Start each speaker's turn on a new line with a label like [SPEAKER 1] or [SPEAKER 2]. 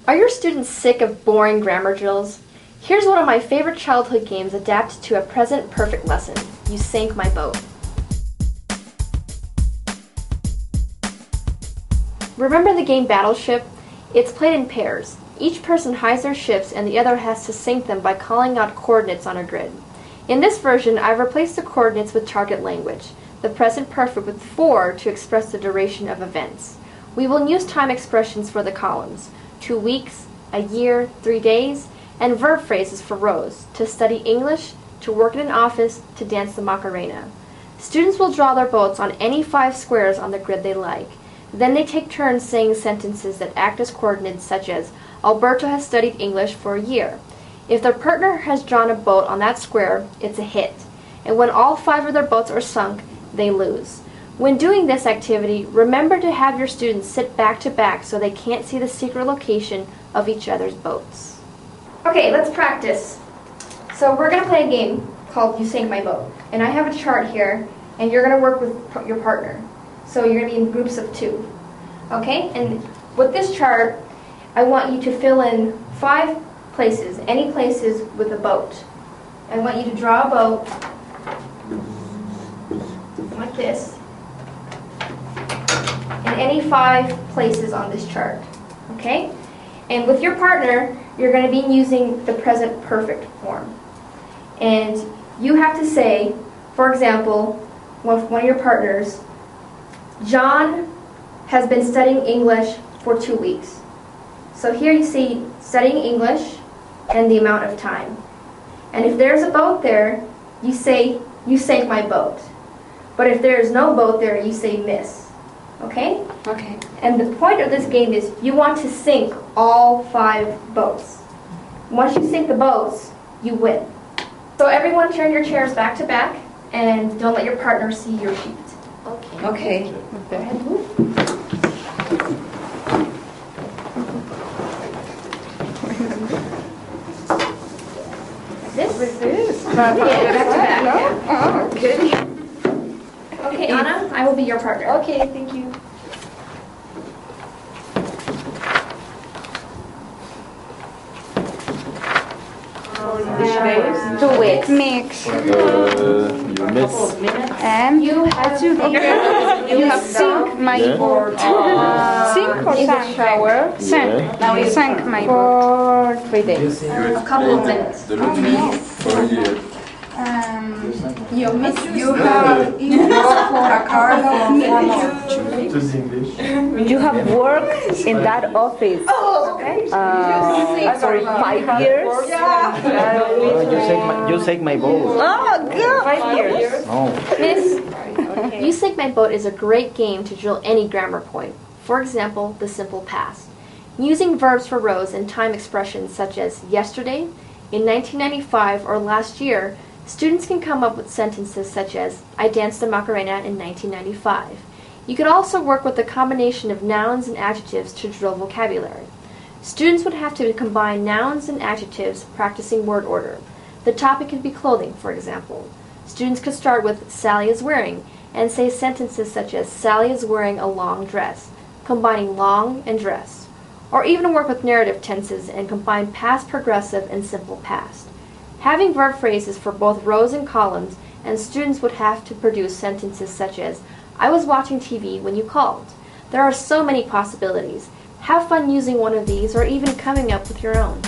[SPEAKER 1] Are your students sick of boring grammar drills? Here's one of my favorite childhood games adapted to a present perfect lesson. You sank my boat. Remember the game Battleship? It's played in pairs. Each person hides their ships and the other has to sink them by calling out coordinates on a grid. In this version, I've replaced the coordinates with target language, the present perfect with for to express the duration of events. We will use time expressions for the columns, 2 weeks, a year, 3 days, and verb phrases for rows, to study English, to work in an office, to dance the Macarena. Students will draw their boats on any 5 squares on the grid they like. Then they take turns saying sentences that act as coordinates, such as, Alberto has studied English for a year. If their partner has drawn a boat on that square, it's a hit. And when all 5 of their boats are sunk, they lose. When doing this activity, remember to have your students sit back to back so they can't see the secret location of each other's boats. Okay, let's practice. So we're going to play a game called You Sank My Boat. And I have a chart here, and you're going to work with your partner. So you're going to be in groups of 2. Okay? And with this chart, I want you to fill in 5 places, any places with a boat. I want you to draw a boat like this in any 5 places on this chart. Okay? And with your partner, you're going to be using the present perfect form. And you have to say, for example, one of your partners, John has been studying English for 2 weeks. So here you see studying English and the amount of time. And if there's a boat there, you say, you sank my boat. But if there is no boat there, you say miss. Okay?
[SPEAKER 2] Okay.
[SPEAKER 1] And the point of this game is you want to sink all 5 boats. Once you sink the boats, you win. So everyone turn your chairs back to back and don't let your partner see your sheet.
[SPEAKER 2] Okay. Okay.
[SPEAKER 1] Go ahead, move.
[SPEAKER 2] With this?
[SPEAKER 1] Back to back.
[SPEAKER 2] Oh, good.
[SPEAKER 1] Okay, Anna, I will be your partner.
[SPEAKER 2] Okay, thank you. Which days?
[SPEAKER 3] 2 weeks. Mix.
[SPEAKER 4] You miss.
[SPEAKER 3] And
[SPEAKER 1] You have to
[SPEAKER 3] you sink my
[SPEAKER 4] Yeah.
[SPEAKER 3] boat. Sink or
[SPEAKER 1] in the
[SPEAKER 3] sank?
[SPEAKER 1] shower
[SPEAKER 3] Sank.
[SPEAKER 4] Yeah.
[SPEAKER 3] You sank my boat. For 3 days.
[SPEAKER 1] a couple of minutes.
[SPEAKER 4] The routine for a year.
[SPEAKER 3] You miss.
[SPEAKER 2] You have for a card of
[SPEAKER 5] You have worked in that office for 5 years?
[SPEAKER 6] You take my boat.
[SPEAKER 5] Oh, good.
[SPEAKER 2] 5 years.
[SPEAKER 6] No.
[SPEAKER 1] Miss, You Sink My Boat is a great game to drill any grammar point. For example, the simple past. Using verbs for rows and time expressions such as yesterday, in 1995, or last year, students can come up with sentences such as, I danced the Macarena in 1995. You could also work with a combination of nouns and adjectives to drill vocabulary. Students would have to combine nouns and adjectives, practicing word order. The topic could be clothing, for example. Students could start with Sally is wearing and say sentences such as Sally is wearing a long dress, combining long and dress. Or even work with narrative tenses and combine past progressive and simple past. Having verb phrases for both rows and columns, and students would have to produce sentences such as I was watching TV when you called. There are so many possibilities. Have fun using one of these or even coming up with your own.